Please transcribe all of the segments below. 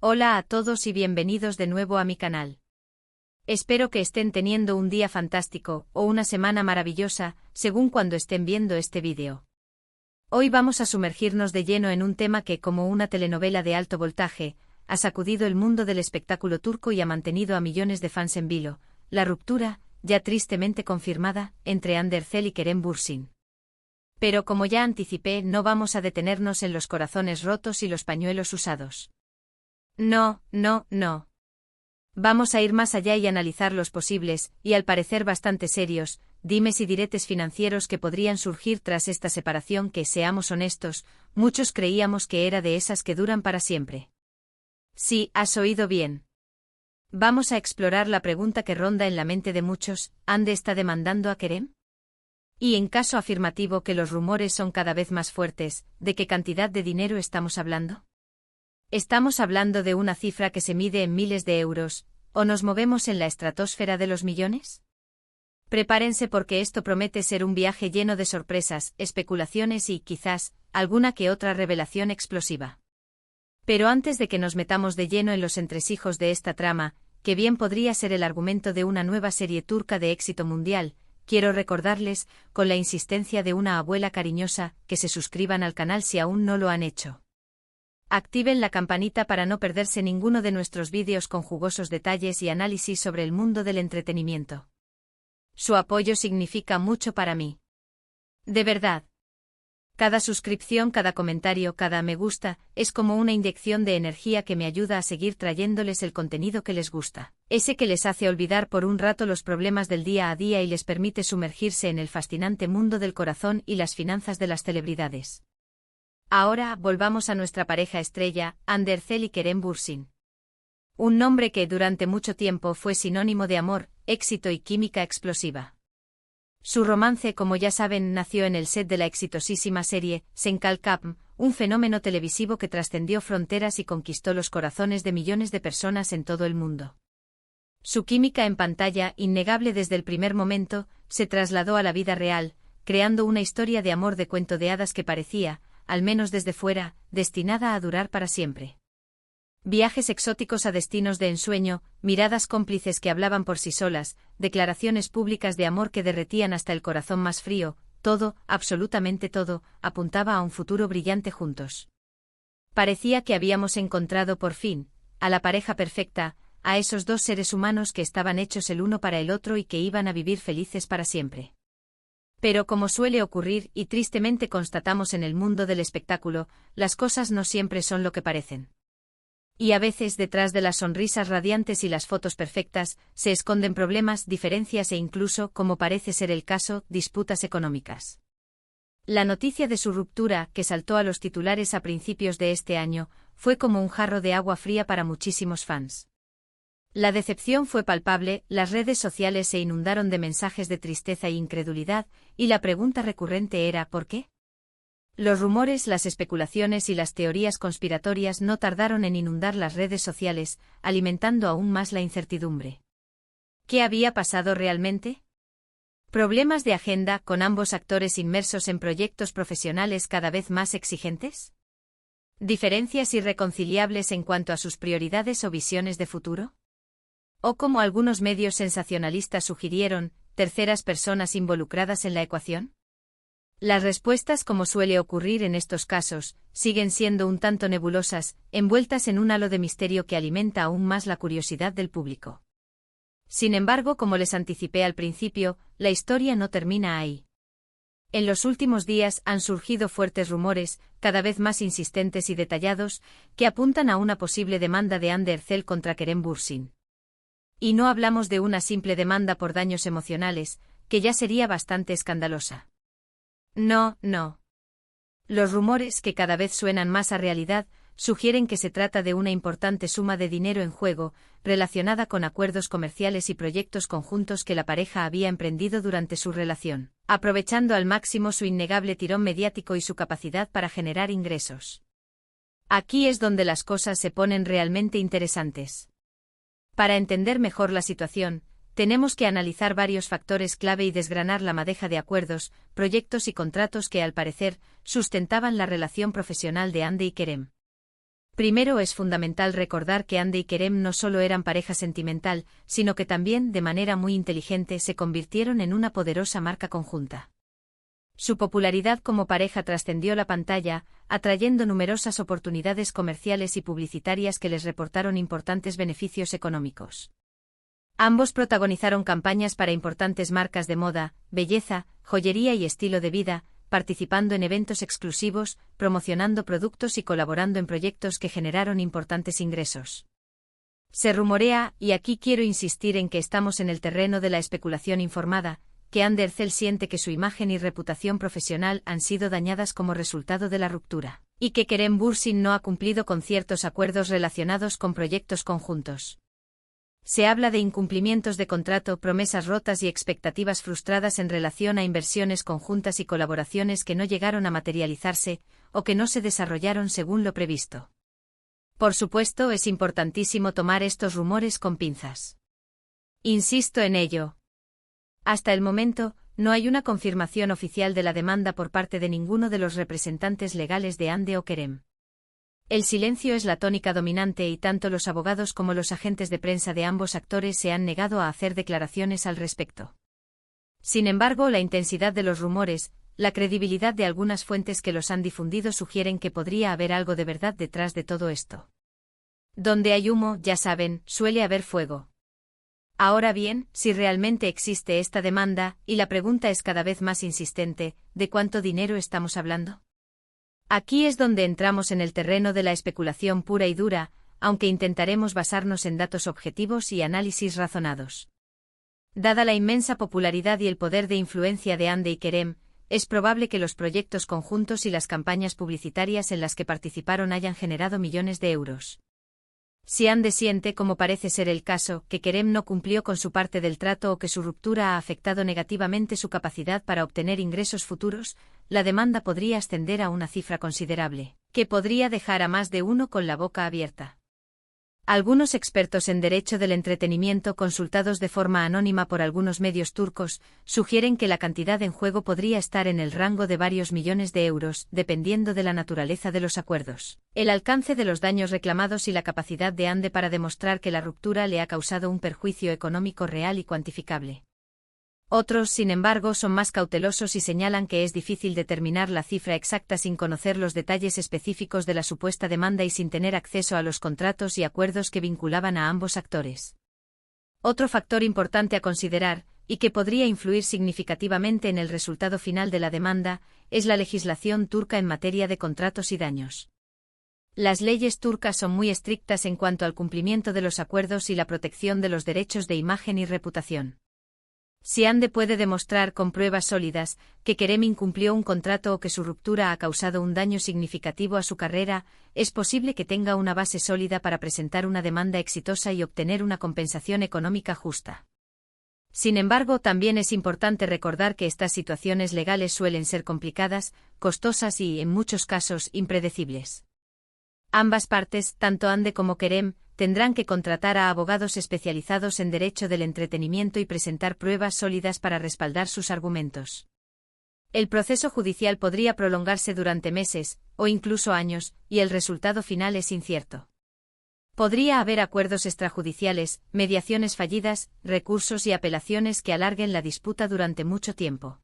Hola a todos y bienvenidos de nuevo a mi canal. Espero que estén teniendo un día fantástico o una semana maravillosa, según cuando estén viendo este vídeo. Hoy vamos a sumergirnos de lleno en un tema que, como una telenovela de alto voltaje, ha sacudido el mundo del espectáculo turco y ha mantenido a millones de fans en vilo: la ruptura, ya tristemente confirmada, entre Hande Erçel y Kerem Bürsin. Pero como ya anticipé, no vamos a detenernos en los corazones rotos y los pañuelos usados. No. Vamos a ir más allá y analizar los posibles, y al parecer bastante serios, dimes y diretes financieros que podrían surgir tras esta separación que, seamos honestos, muchos creíamos que era de esas que duran para siempre. Sí, has oído bien. Vamos a explorar la pregunta que ronda en la mente de muchos: ¿Hande está demandando a Kerem? Y en caso afirmativo, que los rumores son cada vez más fuertes, ¿de qué cantidad de dinero estamos hablando? ¿Estamos hablando de una cifra que se mide en miles de euros, o nos movemos en la estratosfera de los millones? Prepárense, porque esto promete ser un viaje lleno de sorpresas, especulaciones y, quizás, alguna que otra revelación explosiva. Pero antes de que nos metamos de lleno en los entresijos de esta trama, que bien podría ser el argumento de una nueva serie turca de éxito mundial, quiero recordarles, con la insistencia de una abuela cariñosa, que se suscriban al canal si aún no lo han hecho. Activen la campanita para no perderse ninguno de nuestros vídeos con jugosos detalles y análisis sobre el mundo del entretenimiento. Su apoyo significa mucho para mí. De verdad. Cada suscripción, cada comentario, cada me gusta, es como una inyección de energía que me ayuda a seguir trayéndoles el contenido que les gusta, ese que les hace olvidar por un rato los problemas del día a día y les permite sumergirse en el fascinante mundo del corazón y las finanzas de las celebridades. Ahora, volvamos a nuestra pareja estrella, Hande Erçel y Kerem Bürsin. Un nombre que durante mucho tiempo fue sinónimo de amor, éxito y química explosiva. Su romance, como ya saben, nació en el set de la exitosísima serie Sen Kalkam, un fenómeno televisivo que trascendió fronteras y conquistó los corazones de millones de personas en todo el mundo. Su química en pantalla, innegable desde el primer momento, se trasladó a la vida real, creando una historia de amor de cuento de hadas que parecía, al menos desde fuera, destinada a durar para siempre. Viajes exóticos a destinos de ensueño, miradas cómplices que hablaban por sí solas, declaraciones públicas de amor que derretían hasta el corazón más frío, todo, absolutamente todo, apuntaba a un futuro brillante juntos. Parecía que habíamos encontrado por fin a la pareja perfecta, a esos dos seres humanos que estaban hechos el uno para el otro y que iban a vivir felices para siempre. Pero como suele ocurrir y tristemente constatamos en el mundo del espectáculo, las cosas no siempre son lo que parecen. Y a veces, detrás de las sonrisas radiantes y las fotos perfectas, se esconden problemas, diferencias e incluso, como parece ser el caso, disputas económicas. La noticia de su ruptura, que saltó a los titulares a principios de este año, fue como un jarro de agua fría para muchísimos fans. La decepción fue palpable, las redes sociales se inundaron de mensajes de tristeza e incredulidad, y la pregunta recurrente era ¿por qué? Los rumores, las especulaciones y las teorías conspiratorias no tardaron en inundar las redes sociales, alimentando aún más la incertidumbre. ¿Qué había pasado realmente? ¿Problemas de agenda, con ambos actores inmersos en proyectos profesionales cada vez más exigentes? ¿Diferencias irreconciliables en cuanto a sus prioridades o visiones de futuro? ¿O, como algunos medios sensacionalistas sugirieron, terceras personas involucradas en la ecuación? Las respuestas, como suele ocurrir en estos casos, siguen siendo un tanto nebulosas, envueltas en un halo de misterio que alimenta aún más la curiosidad del público. Sin embargo, como les anticipé al principio, la historia no termina ahí. En los últimos días han surgido fuertes rumores, cada vez más insistentes y detallados, que apuntan a una posible demanda de Hande Erçel contra Kerem Bürsin. Y no hablamos de una simple demanda por daños emocionales, que ya sería bastante escandalosa. No. Los rumores, que cada vez suenan más a realidad, sugieren que se trata de una importante suma de dinero en juego, relacionada con acuerdos comerciales y proyectos conjuntos que la pareja había emprendido durante su relación, aprovechando al máximo su innegable tirón mediático y su capacidad para generar ingresos. Aquí es donde las cosas se ponen realmente interesantes. Para entender mejor la situación, tenemos que analizar varios factores clave y desgranar la madeja de acuerdos, proyectos y contratos que, al parecer, sustentaban la relación profesional de Hande y Kerem. Primero es fundamental recordar que Hande y Kerem no solo eran pareja sentimental, sino que también, de manera muy inteligente, se convirtieron en una poderosa marca conjunta. Su popularidad como pareja trascendió la pantalla, atrayendo numerosas oportunidades comerciales y publicitarias que les reportaron importantes beneficios económicos. Ambos protagonizaron campañas para importantes marcas de moda, belleza, joyería y estilo de vida, participando en eventos exclusivos, promocionando productos y colaborando en proyectos que generaron importantes ingresos. Se rumorea, y aquí quiero insistir en que estamos en el terreno de la especulación informada, que Hande Erçel siente que su imagen y reputación profesional han sido dañadas como resultado de la ruptura, y que Kerem Bürsin no ha cumplido con ciertos acuerdos relacionados con proyectos conjuntos. Se habla de incumplimientos de contrato, promesas rotas y expectativas frustradas en relación a inversiones conjuntas y colaboraciones que no llegaron a materializarse, o que no se desarrollaron según lo previsto. Por supuesto, es importantísimo tomar estos rumores con pinzas. Insisto en ello. Hasta el momento, no hay una confirmación oficial de la demanda por parte de ninguno de los representantes legales de Hande o Kerem. El silencio es la tónica dominante y tanto los abogados como los agentes de prensa de ambos actores se han negado a hacer declaraciones al respecto. Sin embargo, la intensidad de los rumores, la credibilidad de algunas fuentes que los han difundido sugieren que podría haber algo de verdad detrás de todo esto. Donde hay humo, ya saben, suele haber fuego. Ahora bien, si realmente existe esta demanda, y la pregunta es cada vez más insistente, ¿de cuánto dinero estamos hablando? Aquí es donde entramos en el terreno de la especulación pura y dura, aunque intentaremos basarnos en datos objetivos y análisis razonados. Dada la inmensa popularidad y el poder de influencia de Hande y Kerem, es probable que los proyectos conjuntos y las campañas publicitarias en las que participaron hayan generado millones de euros. Si Hande siente, como parece ser el caso, que Kerem no cumplió con su parte del trato o que su ruptura ha afectado negativamente su capacidad para obtener ingresos futuros, la demanda podría ascender a una cifra considerable, que podría dejar a más de uno con la boca abierta. Algunos expertos en derecho del entretenimiento consultados de forma anónima por algunos medios turcos, sugieren que la cantidad en juego podría estar en el rango de varios millones de euros, dependiendo de la naturaleza de los acuerdos, el alcance de los daños reclamados y la capacidad de Hande para demostrar que la ruptura le ha causado un perjuicio económico real y cuantificable. Otros, sin embargo, son más cautelosos y señalan que es difícil determinar la cifra exacta sin conocer los detalles específicos de la supuesta demanda y sin tener acceso a los contratos y acuerdos que vinculaban a ambos actores. Otro factor importante a considerar, y que podría influir significativamente en el resultado final de la demanda, es la legislación turca en materia de contratos y daños. Las leyes turcas son muy estrictas en cuanto al cumplimiento de los acuerdos y la protección de los derechos de imagen y reputación. Si Hande puede demostrar con pruebas sólidas que Kerem incumplió un contrato o que su ruptura ha causado un daño significativo a su carrera, es posible que tenga una base sólida para presentar una demanda exitosa y obtener una compensación económica justa. Sin embargo, también es importante recordar que estas situaciones legales suelen ser complicadas, costosas y, en muchos casos, impredecibles. Ambas partes, tanto Hande como Kerem, tendrán que contratar a abogados especializados en derecho del entretenimiento y presentar pruebas sólidas para respaldar sus argumentos. El proceso judicial podría prolongarse durante meses, o incluso años, y el resultado final es incierto. Podría haber acuerdos extrajudiciales, mediaciones fallidas, recursos y apelaciones que alarguen la disputa durante mucho tiempo.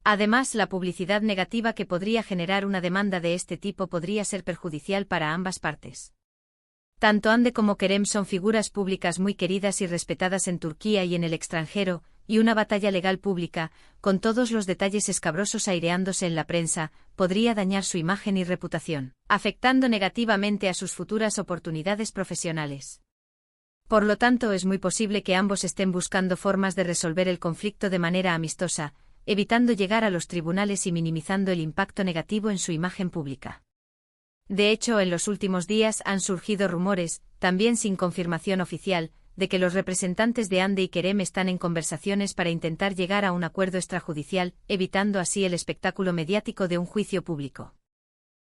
Además, la publicidad negativa que podría generar una demanda de este tipo podría ser perjudicial para ambas partes. Tanto Hande como Kerem son figuras públicas muy queridas y respetadas en Turquía y en el extranjero, y una batalla legal pública, con todos los detalles escabrosos aireándose en la prensa, podría dañar su imagen y reputación, afectando negativamente a sus futuras oportunidades profesionales. Por lo tanto, es muy posible que ambos estén buscando formas de resolver el conflicto de manera amistosa, evitando llegar a los tribunales y minimizando el impacto negativo en su imagen pública. De hecho, en los últimos días han surgido rumores, también sin confirmación oficial, de que los representantes de Hande y Kerem están en conversaciones para intentar llegar a un acuerdo extrajudicial, evitando así el espectáculo mediático de un juicio público.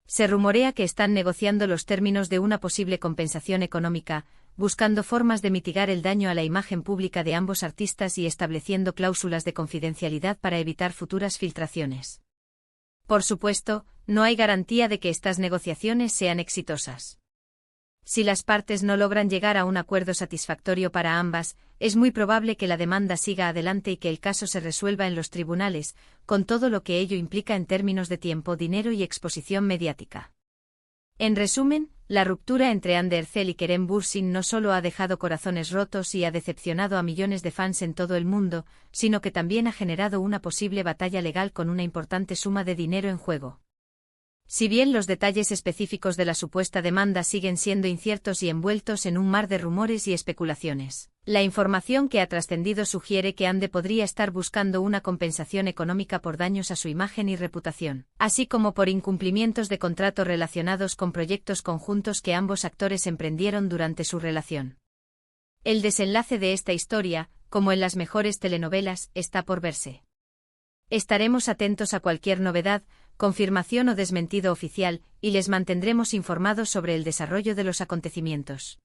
Se rumorea que están negociando los términos de una posible compensación económica, buscando formas de mitigar el daño a la imagen pública de ambos artistas y estableciendo cláusulas de confidencialidad para evitar futuras filtraciones. Por supuesto, no hay garantía de que estas negociaciones sean exitosas. Si las partes no logran llegar a un acuerdo satisfactorio para ambas, es muy probable que la demanda siga adelante y que el caso se resuelva en los tribunales, con todo lo que ello implica en términos de tiempo, dinero y exposición mediática. En resumen, la ruptura entre Andercel y Kerem Bürsin no solo ha dejado corazones rotos y ha decepcionado a millones de fans en todo el mundo, sino que también ha generado una posible batalla legal con una importante suma de dinero en juego. Si bien los detalles específicos de la supuesta demanda siguen siendo inciertos y envueltos en un mar de rumores y especulaciones, la información que ha trascendido sugiere que Ande podría estar buscando una compensación económica por daños a su imagen y reputación, así como por incumplimientos de contrato relacionados con proyectos conjuntos que ambos actores emprendieron durante su relación. El desenlace de esta historia, como en las mejores telenovelas, está por verse. Estaremos atentos a cualquier novedad, confirmación o desmentido oficial, y les mantendremos informados sobre el desarrollo de los acontecimientos.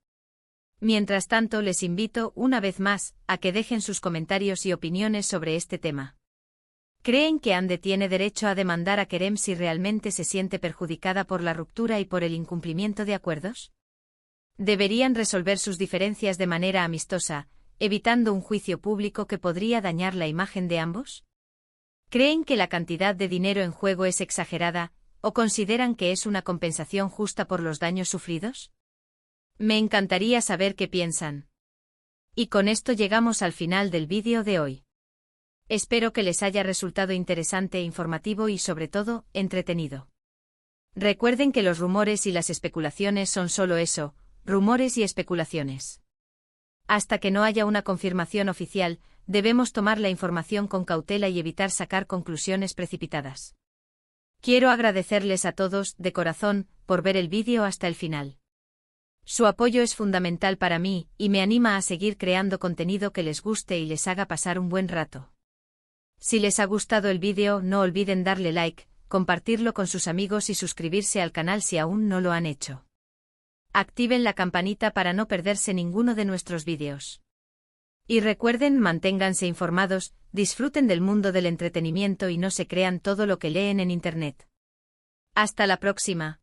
Mientras tanto, les invito, una vez más, a que dejen sus comentarios y opiniones sobre este tema. ¿Creen que Ande tiene derecho a demandar a Kerem si realmente se siente perjudicada por la ruptura y por el incumplimiento de acuerdos? ¿Deberían resolver sus diferencias de manera amistosa, evitando un juicio público que podría dañar la imagen de ambos? ¿Creen que la cantidad de dinero en juego es exagerada, o consideran que es una compensación justa por los daños sufridos? Me encantaría saber qué piensan. Y con esto llegamos al final del vídeo de hoy. Espero que les haya resultado interesante, informativo y sobre todo, entretenido. Recuerden que los rumores y las especulaciones son solo eso, rumores y especulaciones. Hasta que no haya una confirmación oficial, debemos tomar la información con cautela y evitar sacar conclusiones precipitadas. Quiero agradecerles a todos, de corazón, por ver el vídeo hasta el final. Su apoyo es fundamental para mí, y me anima a seguir creando contenido que les guste y les haga pasar un buen rato. Si les ha gustado el vídeo, no olviden darle like, compartirlo con sus amigos y suscribirse al canal si aún no lo han hecho. Activen la campanita para no perderse ninguno de nuestros vídeos. Y recuerden, manténganse informados, disfruten del mundo del entretenimiento y no se crean todo lo que leen en Internet. Hasta la próxima.